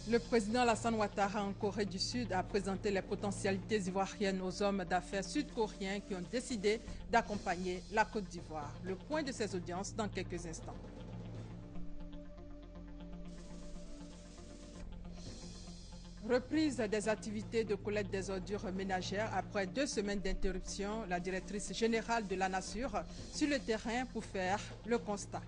Le président Alassane Ouattara en Corée du Sud a présenté les potentialités ivoiriennes aux hommes d'affaires sud-coréens qui ont décidé d'accompagner la Côte d'Ivoire. Le point de ces audiences dans quelques instants. Reprise des activités de collecte des ordures ménagères après 2 semaines d'interruption, la directrice générale de la Nature sur le terrain pour faire le constat.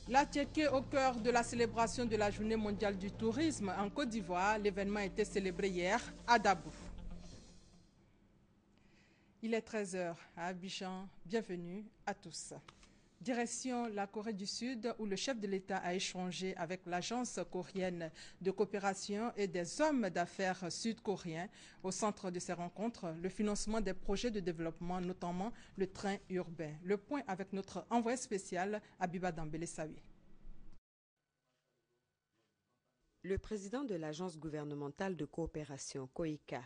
La Tchéquie au cœur de la célébration de la Journée mondiale du tourisme en Côte d'Ivoire. L'événement a été célébré hier à Dabou. Il est 13 h à Abidjan. Bienvenue à tous. Direction la Corée du Sud où le chef de l'État a échangé avec l'agence coréenne de coopération et des hommes d'affaires sud-coréens. Au centre de ces rencontres, le financement des projets de développement, notamment le train urbain. Le point avec notre envoyé spécial Abiba Dambélé-Sawi. Le président de l'agence gouvernementale de coopération, COICA,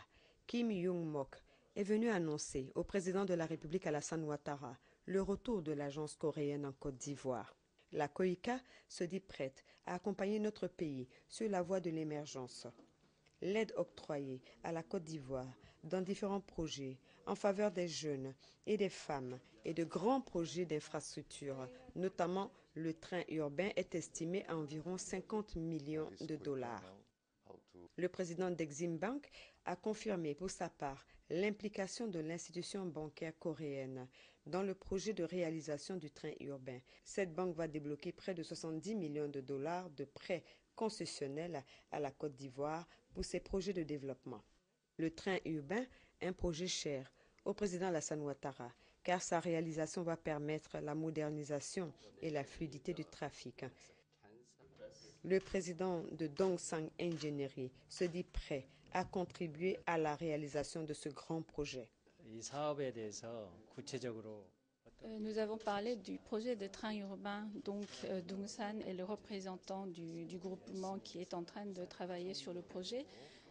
Kim Young-mok, est venu annoncer au président de la République Alassane Ouattara le retour de l'agence coréenne en Côte d'Ivoire. La COICA se dit prête à accompagner notre pays sur la voie de l'émergence. L'aide octroyée à la Côte d'Ivoire dans différents projets en faveur des jeunes et des femmes et de grands projets d'infrastructures, notamment le train urbain, est estimée à environ 50 millions de dollars. Le président d'Exim Bank a confirmé pour sa part l'implication de l'institution bancaire coréenne dans le projet de réalisation du train urbain. Cette banque va débloquer près de 70 millions de dollars de prêts concessionnels à la Côte d'Ivoire pour ses projets de développement. Le train urbain, un projet cher au président Alassane Ouattara, car sa réalisation va permettre la modernisation et la fluidité du trafic. Le président de Dongsang Engineering se dit prêt à contribuer à la réalisation de ce grand projet. Nous avons parlé du projet de train urbain, donc Dongsan est le représentant du groupement qui est en train de travailler sur le projet.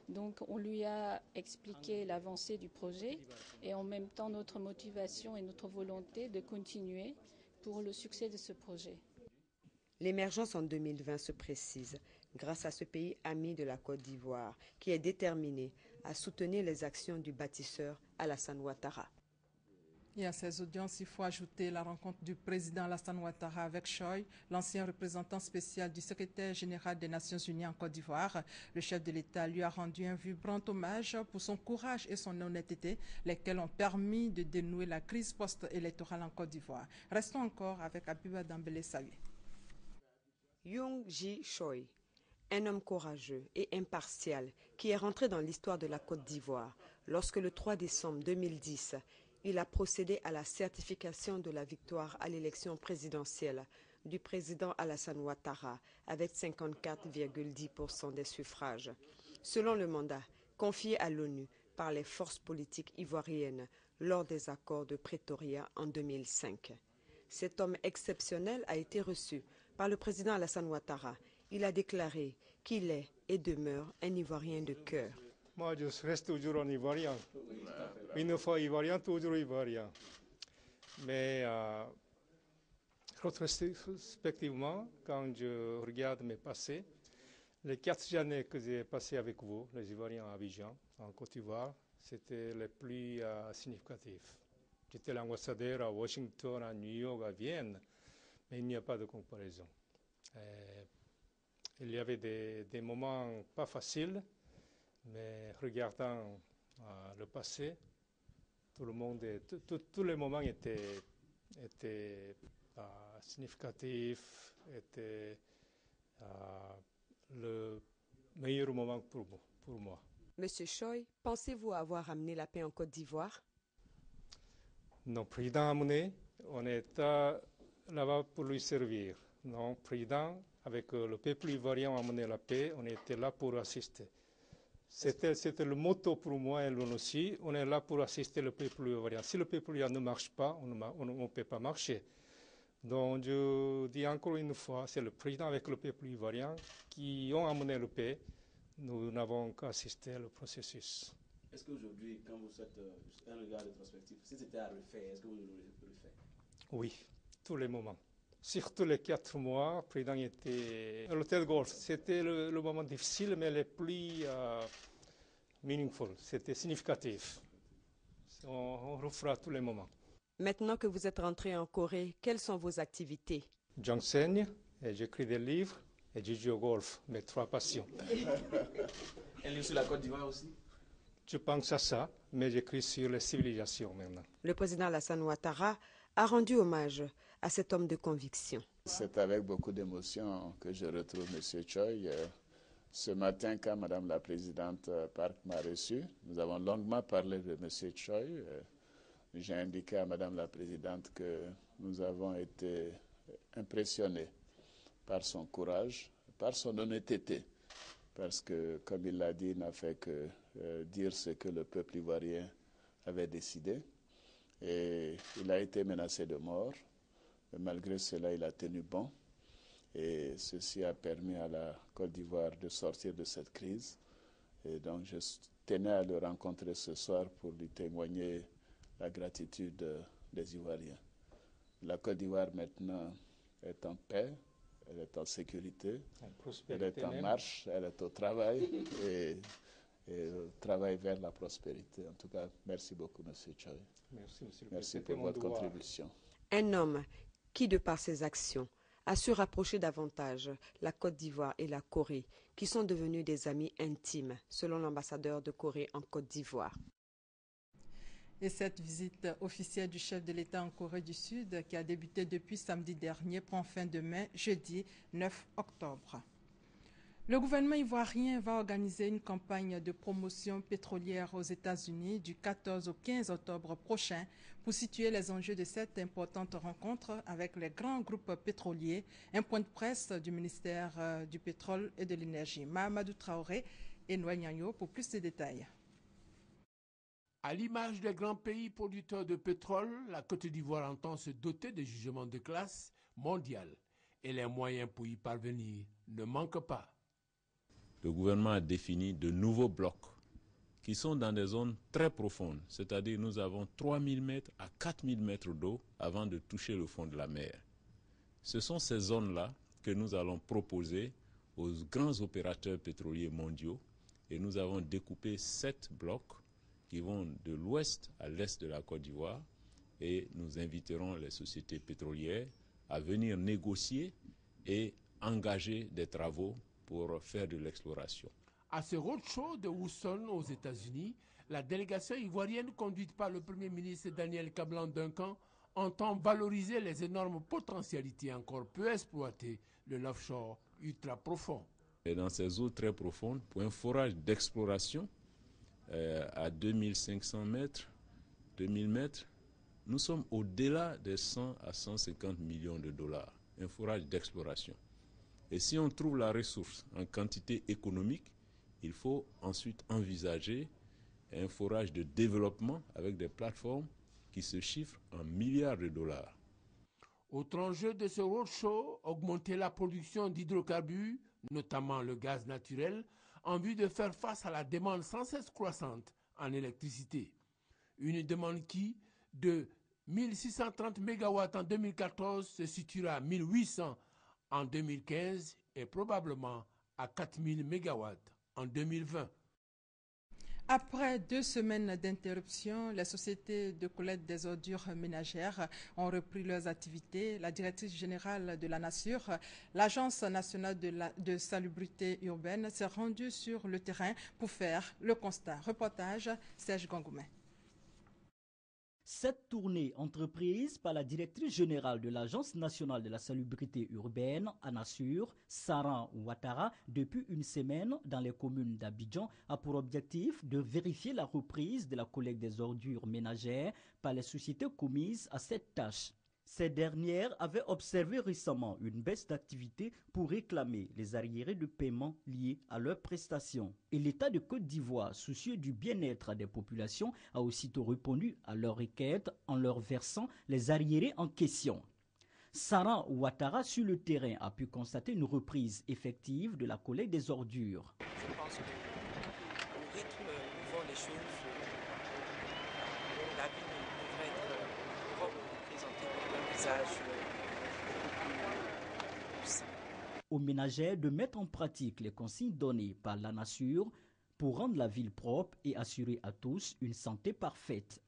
Donc on lui a expliqué l'avancée du projet et en même temps notre motivation et notre volonté de continuer pour le succès de ce projet. L'émergence en 2020 se précise grâce à ce pays ami de la Côte d'Ivoire qui est déterminé à soutenir les actions du bâtisseur Alassane Ouattara. Et à ces audiences, il faut ajouter la rencontre du président Alassane Ouattara avec Choi, l'ancien représentant spécial du secrétaire général des Nations Unies en Côte d'Ivoire. Le chef de l'État lui a rendu un vibrant hommage pour son courage et son honnêteté, lesquels ont permis de dénouer la crise post-électorale en Côte d'Ivoire. Restons encore avec Abiba Dambélé-Sawi. Young Ji Choi, un homme courageux et impartial qui est rentré dans l'histoire de la Côte d'Ivoire lorsque le 3 décembre 2010, il a procédé à la certification de la victoire à l'élection présidentielle du président Alassane Ouattara avec 54,10% des suffrages. Selon le mandat confié à l'ONU par les forces politiques ivoiriennes lors des accords de Pretoria en 2005. Cet homme exceptionnel a été reçu par le président Alassane Ouattara. Il a déclaré qu'il est et demeure un Ivoirien de cœur. Moi, je reste toujours un Ivoirien. Une fois Ivoirien, toujours Ivoirien. Mais rétrospectivement, quand je regarde mes passés, les 4 années que j'ai passées avec vous, les Ivoiriens à Abidjan, en Côte d'Ivoire, c'était les plus significatifs. J'étais l'ambassadeur à Washington, à New York, à Vienne, mais il n'y a pas de comparaison. Il y avait des moments pas faciles, mais regardant le passé, tous les moments étaient significatifs, étaient le meilleur moment pour moi. Monsieur Choi, pensez-vous avoir amené la paix en Côte d'Ivoire? Non, président a amené, on est là-bas pour lui servir. Non, président, avec le peuple ivoirien, a amené la paix, on était là pour assister. C'était le motto pour moi et l'on aussi. On est là pour assister le peuple ivoirien. Si le peuple ivoirien ne marche pas, on ne peut pas marcher. Donc je dis encore une fois, c'est le président avec le peuple ivoirien qui ont amené la paix. Nous n'avons qu'à assister au processus. Est-ce qu'aujourd'hui, quand vous faites un regard rétrospectif, si c'était à refaire, est-ce que vous le refaites? Oui, tous les moments. Surtout les 4 mois, le président était à l'hôtel Golf. C'était le moment difficile, mais le plus meaningful. C'était significatif. On refera tous les moments. Maintenant que vous êtes rentré en Corée, quelles sont vos activités? J'enseigne, et j'écris des livres et je joue au golf, mes 3 passions. Un livre sur la Côte d'Ivoire aussi? Je pense à ça, mais j'écris sur les civilisations maintenant. Le président Alassane Ouattara a rendu hommage à cet homme de conviction. C'est avec beaucoup d'émotion que je retrouve M. Choi. Ce matin, quand Mme la Présidente Park m'a reçu, nous avons longuement parlé de M. Choi. J'ai indiqué à Mme la Présidente que nous avons été impressionnés par son courage, par son honnêteté, parce que, comme il l'a dit, il n'a fait que dire ce que le peuple ivoirien avait décidé. Et il a été menacé de mort, mais malgré cela, il a tenu bon. Et ceci a permis à la Côte d'Ivoire de sortir de cette crise. Et donc, je tenais à le rencontrer ce soir pour lui témoigner la gratitude des Ivoiriens. La Côte d'Ivoire maintenant est en paix, elle est en sécurité, elle est en marche, elle est au travail et travaille vers la prospérité. En tout cas, merci beaucoup, M. Choi. Merci pour votre contribution. Un homme qui, de par ses actions, a su rapprocher davantage la Côte d'Ivoire et la Corée, qui sont devenus des amis intimes, selon l'ambassadeur de Corée en Côte d'Ivoire. Et cette visite officielle du chef de l'État en Corée du Sud, qui a débuté depuis samedi dernier, prend fin demain, jeudi 9 octobre. Le gouvernement ivoirien va organiser une campagne de promotion pétrolière aux États-Unis du 14 au 15 octobre prochain pour situer les enjeux de cette importante rencontre avec les grands groupes pétroliers. Un point de presse du ministère du Pétrole et de l'Énergie. Mahamadou Traoré et Noël Niagno pour plus de détails. À l'image des grands pays producteurs de pétrole, la Côte d'Ivoire entend se doter de jugements de classe mondiale et les moyens pour y parvenir ne manquent pas. Le gouvernement a défini de nouveaux blocs qui sont dans des zones très profondes, c'est-à-dire nous avons 3000 mètres à 4000 mètres d'eau avant de toucher le fond de la mer. Ce sont ces zones-là que nous allons proposer aux grands opérateurs pétroliers mondiaux et nous avons découpé 7 blocs qui vont de l'ouest à l'est de la Côte d'Ivoire et nous inviterons les sociétés pétrolières à venir négocier et engager des travaux pour faire de l'exploration. À ce roadshow de Houston aux États-Unis, la délégation ivoirienne conduite par le Premier ministre Daniel Kablan-Duncan entend valoriser les énormes potentialités encore peu exploitées de l'offshore ultra profond. Et dans ces eaux très profondes, pour un forage d'exploration à 2500 mètres, 2000 mètres, nous sommes au-delà des 100 à 150 millions de dollars, un forage d'exploration. Et si on trouve la ressource en quantité économique, il faut ensuite envisager un forage de développement avec des plateformes qui se chiffrent en milliards de dollars. Autre enjeu de ce roadshow, augmenter la production d'hydrocarbures, notamment le gaz naturel, en vue de faire face à la demande sans cesse croissante en électricité. Une demande qui, de 1630 MW en 2014, se situera à 1800 en 2015 et probablement à 4000 MW en 2020. Après 2 semaines d'interruption, les sociétés de collecte des ordures ménagères ont repris leurs activités. La directrice générale de la Nature, l'Agence nationale de salubrité urbaine, s'est rendue sur le terrain pour faire le constat. Reportage Serge Gangoumen. Cette tournée entreprise par la directrice générale de l'Agence nationale de la salubrité urbaine, ANASUR, Sarah Ouattara, depuis une semaine dans les communes d'Abidjan, a pour objectif de vérifier la reprise de la collecte des ordures ménagères par les sociétés commises à cette tâche. Ces dernières avaient observé récemment une baisse d'activité pour réclamer les arriérés de paiement liés à leurs prestations. Et l'État de Côte d'Ivoire, soucieux du bien-être des populations, a aussitôt répondu à leurs requêtes en leur versant les arriérés en question. Sarah Ouattara, sur le terrain, a pu constater une reprise effective de la collecte des ordures. Je pense qu'au rythme où vont les choses, la ville devrait être propre, présentée comme un visage aux ménagères de mettre en pratique les consignes données par l'ANASUR pour rendre la ville propre et assurer à tous une santé parfaite.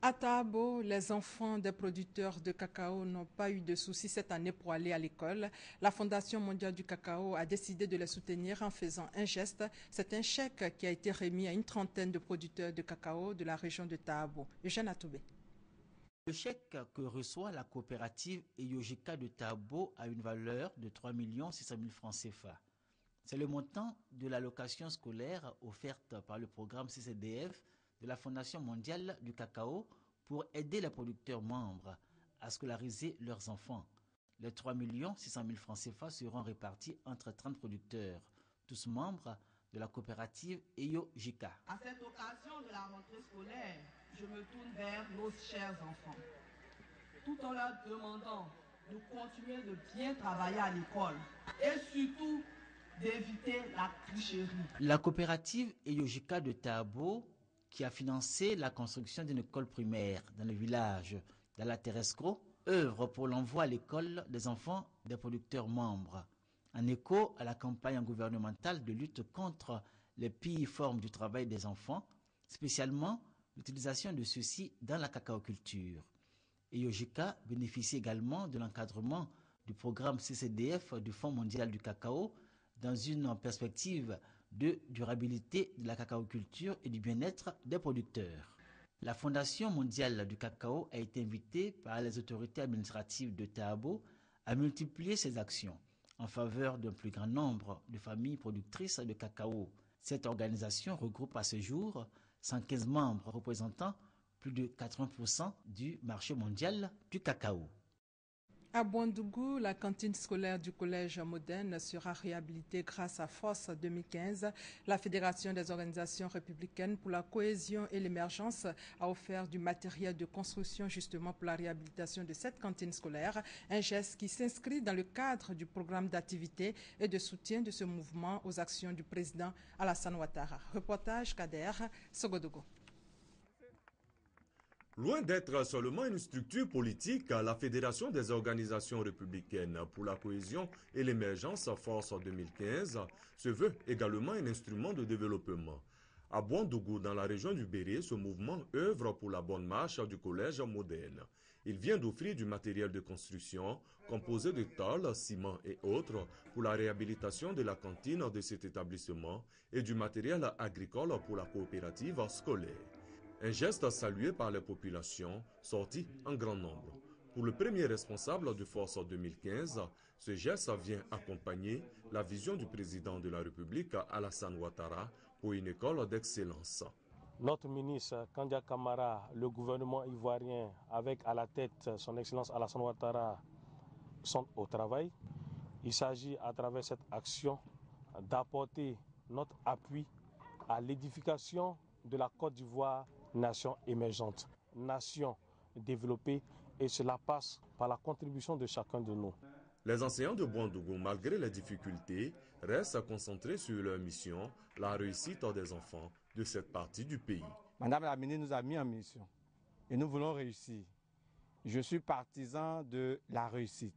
À Tabo, les enfants des producteurs de cacao n'ont pas eu de soucis cette année pour aller à l'école. La Fondation mondiale du cacao a décidé de les soutenir en faisant un geste. C'est un chèque qui a été remis à une trentaine de producteurs de cacao de la région de Tabo. Eugène Atoubé. Le chèque que reçoit la coopérative Eyojika de Tabo a une valeur de 3 600 000 francs CFA. C'est le montant de l'allocation scolaire offerte par le programme CCDF de la Fondation mondiale du cacao pour aider les producteurs membres à scolariser leurs enfants. Les 3 600 000 francs CFA seront répartis entre 30 producteurs, tous membres de la coopérative Eyojika. À cette occasion de la rentrée scolaire, je me tourne vers nos chers enfants, tout en leur demandant de continuer de bien travailler à l'école et surtout d'éviter la tricherie. La coopérative Eyojika de Tabo, qui a financé la construction d'une école primaire dans le village d'Alateresco, œuvre pour l'envoi à l'école des enfants des producteurs membres, en écho à la campagne gouvernementale de lutte contre les pires formes du travail des enfants, spécialement l'utilisation de ceux-ci dans la cacaoculture. Eyojika bénéficie également de l'encadrement du programme CCDF du Fonds mondial du cacao dans une perspective de durabilité de la cacaoculture et du bien-être des producteurs. La Fondation mondiale du cacao a été invitée par les autorités administratives de Tabo à multiplier ses actions en faveur d'un plus grand nombre de familles productrices de cacao. Cette organisation regroupe à ce jour 115 membres représentant plus de 80% du marché mondial du cacao. À Bouandougou, la cantine scolaire du collège moderne sera réhabilitée grâce à Force 2015. La Fédération des organisations républicaines pour la cohésion et l'émergence a offert du matériel de construction justement pour la réhabilitation de cette cantine scolaire, un geste qui s'inscrit dans le cadre du programme d'activité et de soutien de ce mouvement aux actions du président Alassane Ouattara. Reportage Kader Sogodogo. Loin d'être seulement une structure politique, la Fédération des organisations républicaines pour la cohésion et l'émergence Force 2015 se veut également un instrument de développement. À Bouandougou, dans la région du Béré, ce mouvement œuvre pour la bonne marche du collège moderne. Il vient d'offrir du matériel de construction composé de tôles, ciment et autres pour la réhabilitation de la cantine de cet établissement et du matériel agricole pour la coopérative scolaire. Un geste salué par les populations sorties en grand nombre. Pour le premier responsable de Force 2015, ce geste vient accompagner la vision du président de la République, Alassane Ouattara, pour une école d'excellence. Notre ministre Kandia Kamara, le gouvernement ivoirien, avec à la tête son Excellence Alassane Ouattara, sont au travail. Il s'agit à travers cette action d'apporter notre appui à l'édification de la Côte d'Ivoire, nation émergente, nation développée, et cela passe par la contribution de chacun de nous. Les enseignants de Bouandougou, malgré les difficultés, restent concentrés sur leur mission, la réussite des enfants de cette partie du pays. Madame la ministre nous a mis en mission et nous voulons réussir. Je suis partisan de la réussite.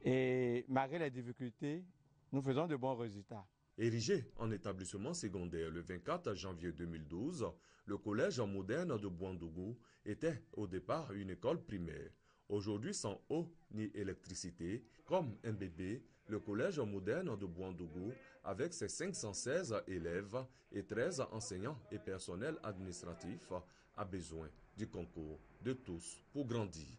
Et malgré les difficultés, nous faisons de bons résultats. Érigé en établissement secondaire le 24 janvier 2012, le collège moderne de Bouandougou était au départ une école primaire. Aujourd'hui, sans eau ni électricité, comme un bébé, le collège moderne de Bouandougou, avec ses 516 élèves et 13 enseignants et personnels administratifs, a besoin du concours de tous pour grandir.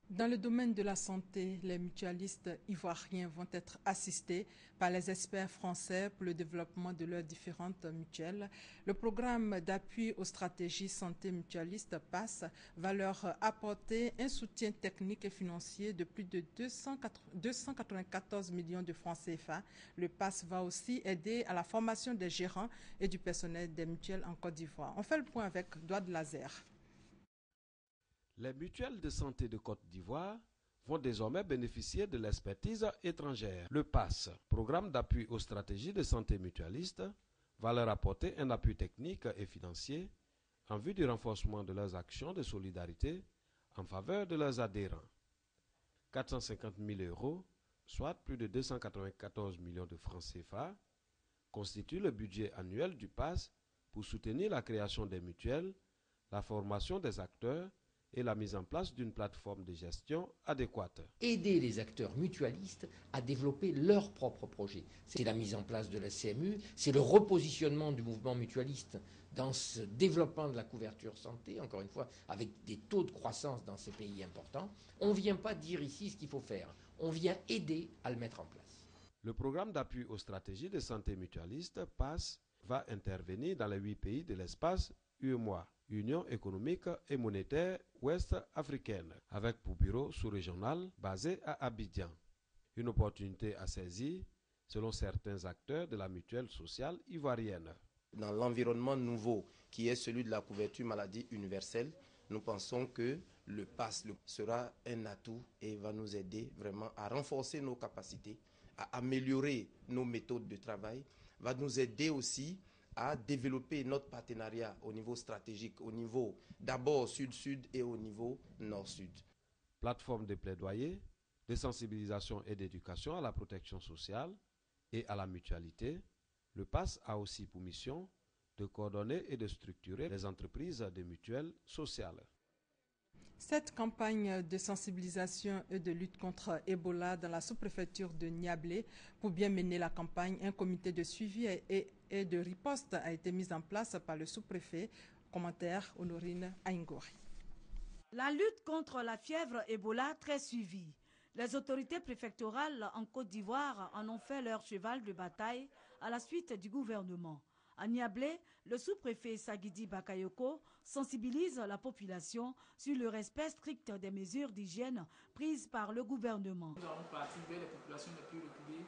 Dans le domaine de la santé, les mutualistes ivoiriens vont être assistés par les experts français pour le développement de leurs différentes mutuelles. Le programme d'appui aux stratégies santé mutualistes PASS va leur apporter un soutien technique et financier de plus de 294 millions de francs CFA. Le PASS va aussi aider à la formation des gérants et du personnel des mutuelles en Côte d'Ivoire. On fait le point avec Douad Lazer. Les mutuelles de santé de Côte d'Ivoire vont désormais bénéficier de l'expertise étrangère. Le PASS, programme d'appui aux stratégies de santé mutualistes, va leur apporter un appui technique et financier en vue du renforcement de leurs actions de solidarité en faveur de leurs adhérents. 450 000 euros, soit plus de 294 millions de francs CFA, constitue le budget annuel du PAS pour soutenir la création des mutuelles, la formation des acteurs et la mise en place d'une plateforme de gestion adéquate. Aider les acteurs mutualistes à développer leurs propres projets. C'est la mise en place de la CMU, c'est le repositionnement du mouvement mutualiste dans ce développement de la couverture santé, encore une fois, avec des taux de croissance dans ces pays importants. On ne vient pas dire ici ce qu'il faut faire, on vient aider à le mettre en place. Le programme d'appui aux stratégies de santé mutualiste, PAS, va intervenir dans les 8 pays de l'espace UEMOA, Union économique et monétaire ouest-africaine, avec pour bureau sous-régional basé à Abidjan. Une opportunité à saisir selon certains acteurs de la mutuelle sociale ivoirienne. Dans l'environnement nouveau qui est celui de la couverture maladie universelle, nous pensons que le PAS sera un atout et va nous aider vraiment à renforcer nos capacités, à améliorer nos méthodes de travail, va nous aider aussi à développer notre partenariat au niveau stratégique, au niveau d'abord sud-sud et au niveau nord-sud. Plateforme de plaidoyer, de sensibilisation et d'éducation à la protection sociale et à la mutualité, le PAS a aussi pour mission de coordonner et de structurer les entreprises de mutuelles sociales. Cette campagne de sensibilisation et de lutte contre Ebola dans la sous-préfecture de Niablé, pour bien mener la campagne, un comité de suivi et de riposte a été mis en place par le sous-préfet. Commentaire Honorine Aingori. La lutte contre la fièvre Ebola très suivie. Les autorités préfectorales en Côte d'Ivoire en ont fait leur cheval de bataille à la suite du gouvernement. À Niablé, le sous-préfet Sagidi Bakayoko sensibilise la population sur le respect strict des mesures d'hygiène prises par le gouvernement. Nous allons partir vers les populations les plus reculées,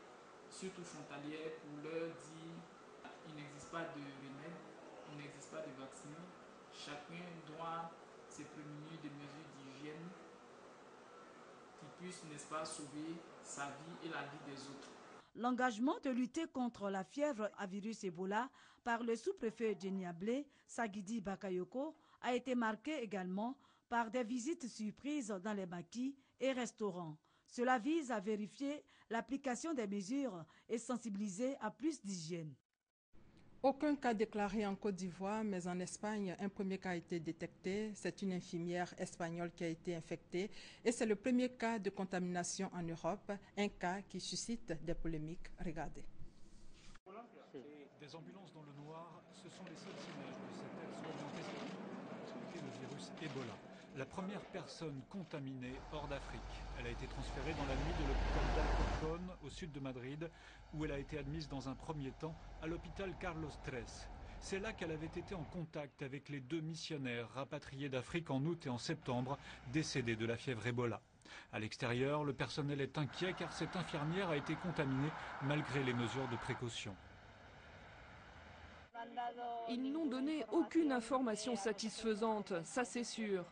surtout frontalières, pour leur dire qu'il n'existe pas de remède, il n'existe pas de vaccin. Chacun doit se prémunir des mesures d'hygiène qui puissent, n'est-ce pas, sauver sa vie et la vie des autres. L'engagement de lutter contre la fièvre à virus Ebola par le sous-préfet de Niablé, Sagidi Bakayoko, a été marqué également par des visites surprises dans les maquis et restaurants. Cela vise à vérifier l'application des mesures et sensibiliser à plus d'hygiène. Aucun cas déclaré en Côte d'Ivoire, mais en Espagne, un premier cas a été détecté. C'est une infirmière espagnole qui a été infectée et c'est le premier cas de contamination en Europe, un cas qui suscite des polémiques. Regardez. Des ambulances dans le noir, ce sont les seules images de cette aide soignante le virus Ebola. La première personne contaminée hors d'Afrique. Elle a été transférée dans la nuit de l'hôpital d'Alcorcón, au sud de Madrid, où elle a été admise dans un premier temps à l'hôpital Carlos III. C'est là qu'elle avait été en contact avec les 2 missionnaires rapatriés d'Afrique en août et en septembre, décédés de la fièvre Ebola. À l'extérieur, le personnel est inquiet car cette infirmière a été contaminée malgré les mesures de précaution. Ils n'ont donné aucune information satisfaisante, ça c'est sûr.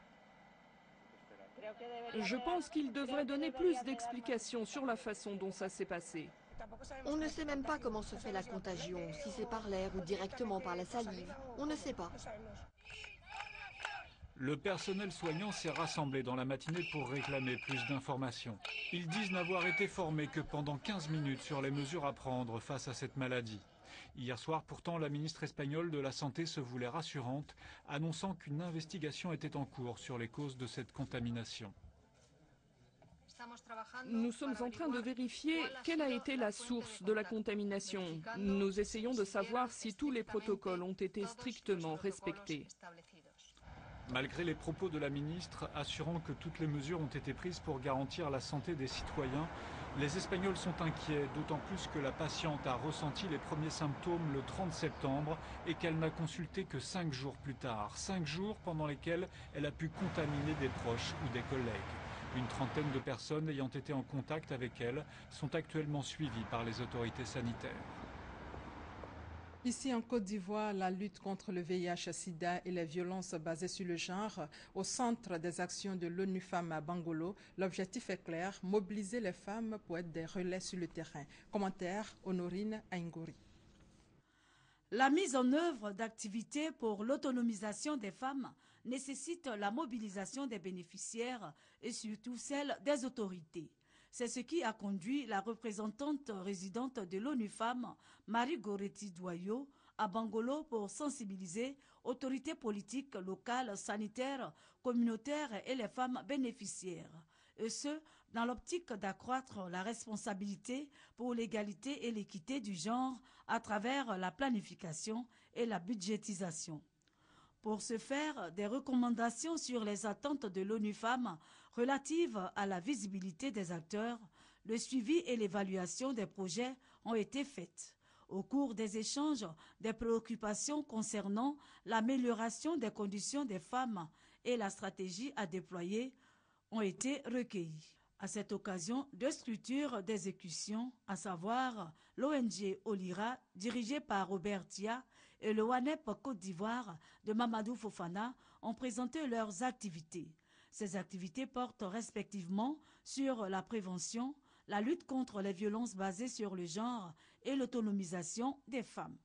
Je pense qu'ils devraient donner plus d'explications sur la façon dont ça s'est passé. On ne sait même pas comment se fait la contagion, si c'est par l'air ou directement par la salive. On ne sait pas. Le personnel soignant s'est rassemblé dans la matinée pour réclamer plus d'informations. Ils disent n'avoir été formés que pendant 15 minutes sur les mesures à prendre face à cette maladie. Hier soir, pourtant, la ministre espagnole de la Santé se voulait rassurante, annonçant qu'une investigation était en cours sur les causes de cette contamination. Nous sommes en train de vérifier quelle a été la source de la contamination. Nous essayons de savoir si tous les protocoles ont été strictement respectés. Malgré les propos de la ministre assurant que toutes les mesures ont été prises pour garantir la santé des citoyens, les Espagnols sont inquiets, d'autant plus que la patiente a ressenti les premiers symptômes le 30 septembre et qu'elle n'a consulté que 5 jours plus tard. 5 jours pendant lesquels elle a pu contaminer des proches ou des collègues. Une trentaine de personnes ayant été en contact avec elle sont actuellement suivies par les autorités sanitaires. Ici en Côte d'Ivoire, la lutte contre le VIH-Sida et les violences basées sur le genre au centre des actions de l'ONU Femmes à Bangolo. L'objectif est clair, mobiliser les femmes pour être des relais sur le terrain. Commentaire Honorine Aingori. La mise en œuvre d'activités pour l'autonomisation des femmes nécessite la mobilisation des bénéficiaires et surtout celle des autorités. C'est ce qui a conduit la représentante résidente de l'ONU Femmes, Marie Goretti Doyo, à Bangolo pour sensibiliser autorités politiques locales, sanitaires, communautaires et les femmes bénéficiaires. Et ce, dans l'optique d'accroître la responsabilité pour l'égalité et l'équité du genre à travers la planification et la budgétisation. Pour ce faire, des recommandations sur les attentes de l'ONU Femmes relatives à la visibilité des acteurs, le suivi et l'évaluation des projets ont été faites. Au cours des échanges, des préoccupations concernant l'amélioration des conditions des femmes et la stratégie à déployer ont été recueillies. À cette occasion, deux structures d'exécution, à savoir l'ONG Olira, dirigée par Robert Tia, et le WANEP Côte d'Ivoire de Mamadou Fofana, ont présenté leurs activités. Ces activités portent respectivement sur la prévention, la lutte contre les violences basées sur le genre et l'autonomisation des femmes.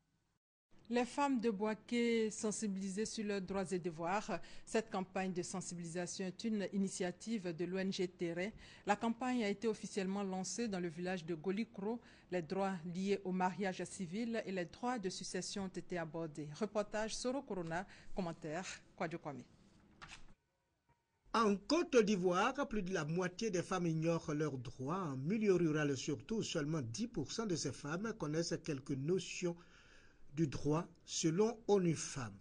Les femmes de Bouaké sensibilisées sur leurs droits et devoirs. Cette campagne de sensibilisation est une initiative de l'ONG Terre. La campagne a été officiellement lancée dans le village de Golikro. Les droits liés au mariage civil et les droits de succession ont été abordés. Reportage Soro Corona, commentaire Kwadjo Kwame. En Côte d'Ivoire, plus de la moitié des femmes ignorent leurs droits. En milieu rural surtout, seulement 10% de ces femmes connaissent quelques notions du droit selon ONU Femmes.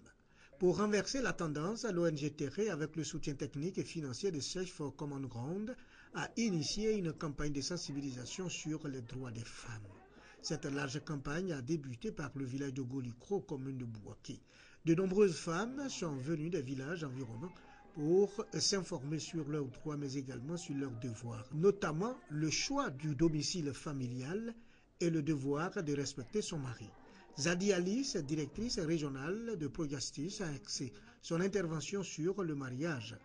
Pour renverser la tendance, l'ONG Terre, avec le soutien technique et financier de Search for Common Ground, a initié une campagne de sensibilisation sur les droits des femmes. Cette large campagne a débuté par le village de Golikro, commune de Bouaké. De nombreuses femmes sont venues des villages environnants pour s'informer sur leurs droits, mais également sur leurs devoirs, notamment le choix du domicile familial et le devoir de respecter son mari. Zadi Alice, directrice régionale de Pro-Justice, a axé son intervention sur le mariage.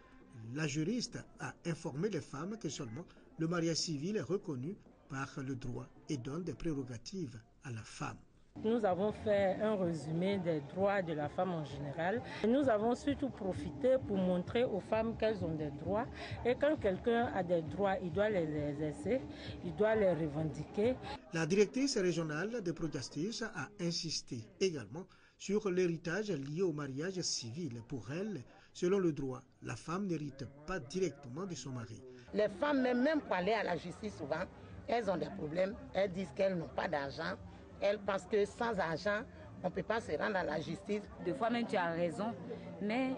La juriste a informé les femmes que seulement le mariage civil est reconnu par le droit et donne des prérogatives à la femme. Nous avons fait un résumé des droits de la femme en général. Nous avons surtout profité pour montrer aux femmes qu'elles ont des droits. Et quand quelqu'un a des droits, il doit les exercer, il doit les revendiquer. La directrice régionale de Pro-Justice a insisté également sur l'héritage lié au mariage civil. Pour elle, selon le droit, la femme n'hérite pas directement de son mari. Les femmes, même pour aller à la justice souvent, elles ont des problèmes. Elles disent qu'elles n'ont pas d'argent. Elles pensent que sans argent, on ne peut pas se rendre à la justice. Des fois même tu as raison, mais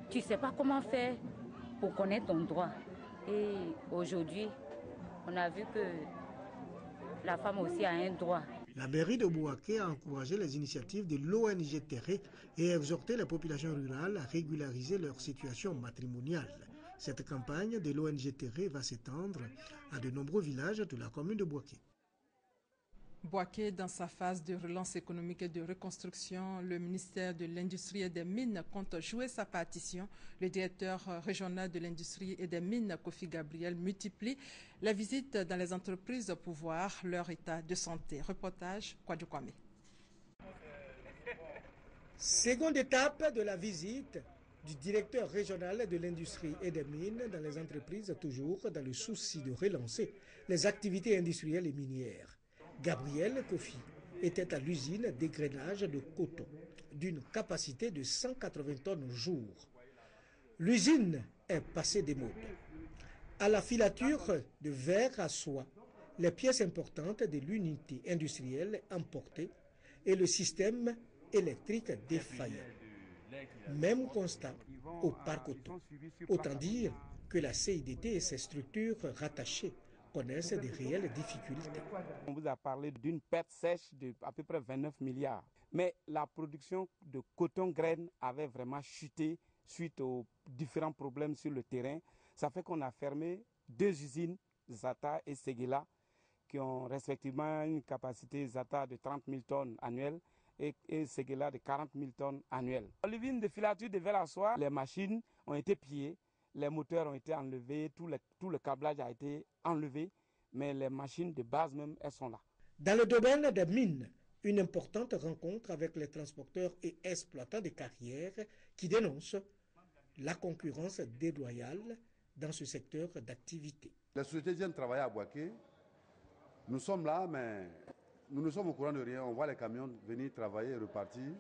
tu ne sais pas comment faire pour connaître ton droit. Et aujourd'hui, on a vu que la femme aussi a un droit. La mairie de Bouaké a encouragé les initiatives de l'ONG Terre et exhorté les populations rurales à régulariser leur situation matrimoniale. Cette campagne de l'ONG Terre va s'étendre à de nombreux villages de la commune de Bouaké. Bouaké, dans sa phase de relance économique et de reconstruction, le ministère de l'Industrie et des Mines compte jouer sa partition. Le directeur régional de l'Industrie et des Mines, Kofi Gabriel, multiplie les visites dans les entreprises pour voir leur état de santé. Reportage Kwadjo Kwame. Seconde étape de la visite du directeur régional de l'Industrie et des Mines dans les entreprises, toujours dans le souci de relancer les activités industrielles et minières. Gabriel Kofi était à l'usine d'égrainage de coton d'une capacité de 180 tonnes jour. L'usine est passée des modes. À la filature de verre à soie, les pièces importantes de l'unité industrielle emportées et le système électrique défaillant. Même constat au parc auto. Autant dire que la CIDT et ses structures rattachées connaissent des réelles difficultés. On vous a parlé d'une perte sèche de à peu près 29 milliards. Mais la production de coton-graine avait vraiment chuté suite aux différents problèmes sur le terrain. Ça fait qu'on a fermé 2 usines, Zata et Seguela, qui ont respectivement une capacité Zata de 30 000 tonnes annuelles et Seguela de 40 000 tonnes annuelles. L'usine de filature de verre à soie, les machines ont été pillées. Les moteurs ont été enlevés, tout le câblage a été enlevé, mais les machines de base même, elles sont là. Dans le domaine des mines, une importante rencontre avec les transporteurs et exploitants des carrières qui dénoncent la concurrence déloyale dans ce secteur d'activité. Les sociétés viennent travailler à Bouaké. Nous sommes là, mais nous ne sommes au courant de rien. On voit les camions venir travailler et repartir,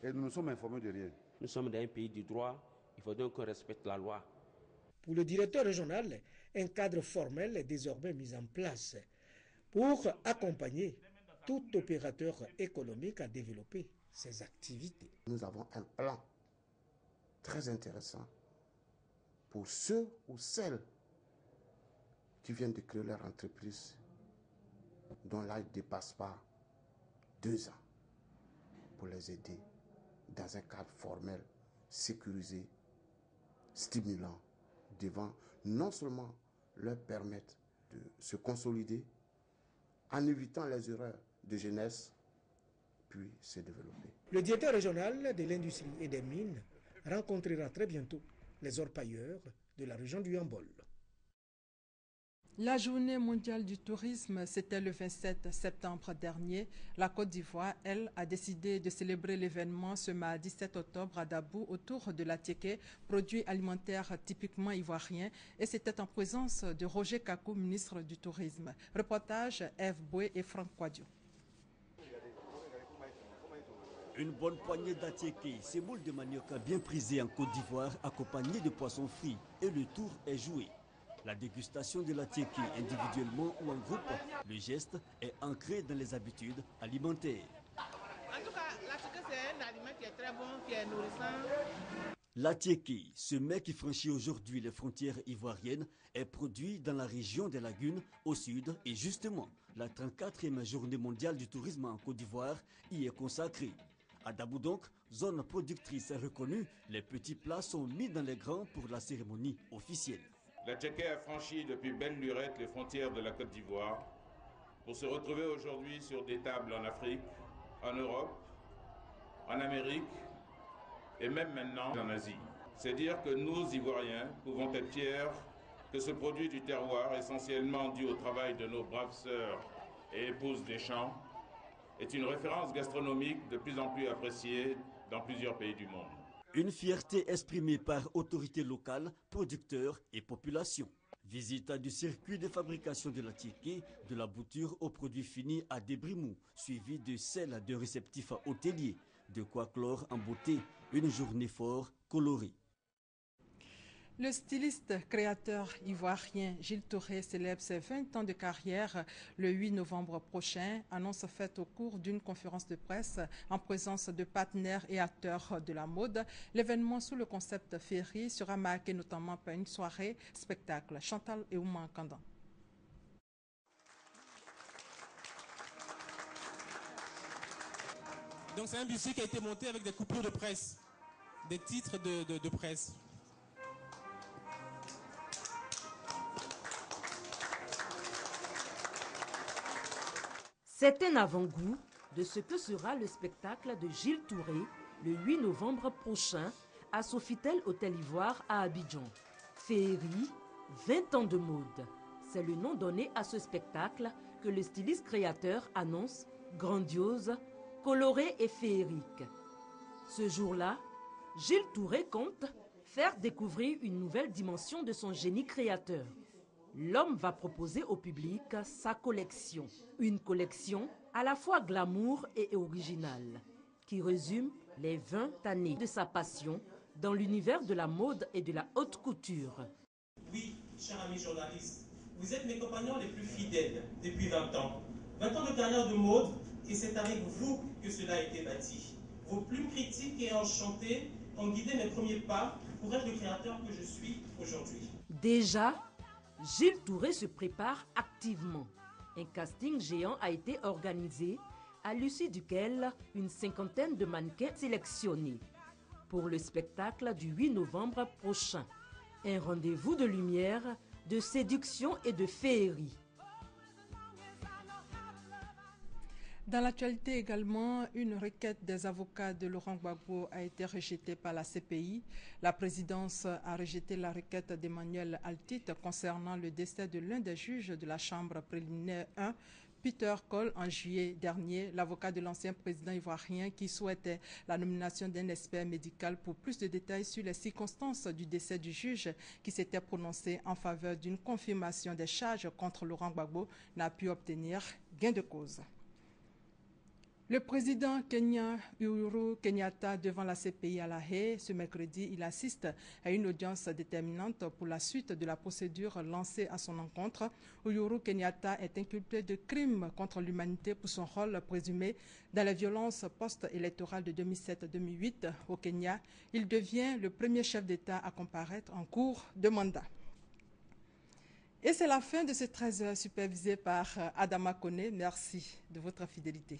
et nous ne sommes informés de rien. Nous sommes dans un pays du droit, il faut donc qu'on respecte la loi. Pour le directeur régional, un cadre formel est désormais mis en place pour accompagner tout opérateur économique à développer ses activités. Nous avons un plan très intéressant pour ceux ou celles qui viennent de créer leur entreprise dont l'âge ne dépasse pas 2 ans, pour les aider dans un cadre formel, sécurisé, stimulant, devant non seulement leur permettre de se consolider en évitant les erreurs de jeunesse, puis se développer. Le directeur régional de l'industrie et des mines rencontrera très bientôt les orpailleurs de la région du Yambol. La journée mondiale du tourisme, c'était le 27 septembre dernier. La Côte d'Ivoire, elle, a décidé de célébrer l'événement ce mardi 7 octobre à Dabou autour de l'attiéké, produit alimentaire typiquement ivoirien. Et c'était en présence de Roger Kakou, ministre du Tourisme. Reportage Eve Boué et Franck Quadio. Une bonne poignée d'attiéké, semoule de manioc bien prisé en Côte d'Ivoire, accompagné de poissons frits. Et le tour est joué. La dégustation de l'attiéké individuellement ou en groupe, le geste est ancré dans les habitudes alimentaires. En tout cas, l'attiéké c'est un aliment qui est très bon, qui est nourrissant. L'attiéké, ce mets qui franchit aujourd'hui les frontières ivoiriennes, est produit dans la région des Lagunes, au sud, et justement, la 34e journée mondiale du tourisme en Côte d'Ivoire y est consacrée. À Dabou donc, zone productrice reconnue, les petits plats sont mis dans les grands pour la cérémonie officielle. L'attiéké a franchi depuis belle lurette les frontières de la Côte d'Ivoire pour se retrouver aujourd'hui sur des tables en Afrique, en Europe, en Amérique et même maintenant en Asie. C'est dire que nous, Ivoiriens, pouvons être fiers que ce produit du terroir, essentiellement dû au travail de nos braves sœurs et épouses des champs, est une référence gastronomique de plus en plus appréciée dans plusieurs pays du monde. Une fierté exprimée par autorités locales, producteurs et population. Visite du circuit de fabrication de l'attiéké, de la bouture aux produits finis à Débrimou, suivi de celle de réceptifs hôteliers. De quoi clore en beauté une journée fort colorée. Le styliste créateur ivoirien Gilles Touré célèbre ses 20 ans de carrière le 8 novembre prochain, annonce faite au cours d'une conférence de presse en présence de partenaires et acteurs de la mode. L'événement sous le concept Féerie sera marqué notamment par une soirée spectacle. Chantal et Ouma Kandan. Donc c'est un bustier qui a été monté avec des coupures de presse, des titres de presse. C'est un avant-goût de ce que sera le spectacle de Gilles Touré le 8 novembre prochain à Sofitel Hôtel Ivoire à Abidjan. Féerie, 20 ans de mode. C'est le nom donné à ce spectacle que le styliste créateur annonce grandiose, coloré et féerique. Ce jour-là, Gilles Touré compte faire découvrir une nouvelle dimension de son génie créateur. L'homme va proposer au public sa collection. Une collection à la fois glamour et originale, qui résume les 20 années de sa passion dans l'univers de la mode et de la haute couture. Oui, chers amis journalistes, vous êtes mes compagnons les plus fidèles depuis 20 ans. 20 ans de carrière de mode, et c'est avec vous que cela a été bâti. Vos plumes critiques et enchantées ont guidé mes premiers pas pour être le créateur que je suis aujourd'hui. Déjà, Gilles Touré se prépare activement. Un casting géant a été organisé, à l'issue duquel une 50aine de mannequins sélectionnés pour le spectacle du 8 novembre prochain. Un rendez-vous de lumière, de séduction et de féerie. Dans l'actualité également, une requête des avocats de Laurent Gbagbo a été rejetée par la CPI. La présidence a rejeté la requête d'Emmanuel Altit concernant le décès de l'un des juges de la Chambre préliminaire 1, Peter Cole en juillet dernier, l'avocat de l'ancien président ivoirien qui souhaitait la nomination d'un expert médical pour plus de détails sur les circonstances du décès du juge qui s'était prononcé en faveur d'une confirmation des charges contre Laurent Gbagbo, n'a pu obtenir gain de cause. Le président kenyan Uhuru Kenyatta devant la CPI à La Haye ce mercredi, il assiste à une audience déterminante pour la suite de la procédure lancée à son encontre. Uhuru Kenyatta est inculpé de crimes contre l'humanité pour son rôle présumé dans les violences post-électorales de 2007-2008 au Kenya. Il devient le premier chef d'État à comparaître en cours de mandat. Et c'est la fin de ce 13h supervisé par Adama Kone. Merci de votre fidélité.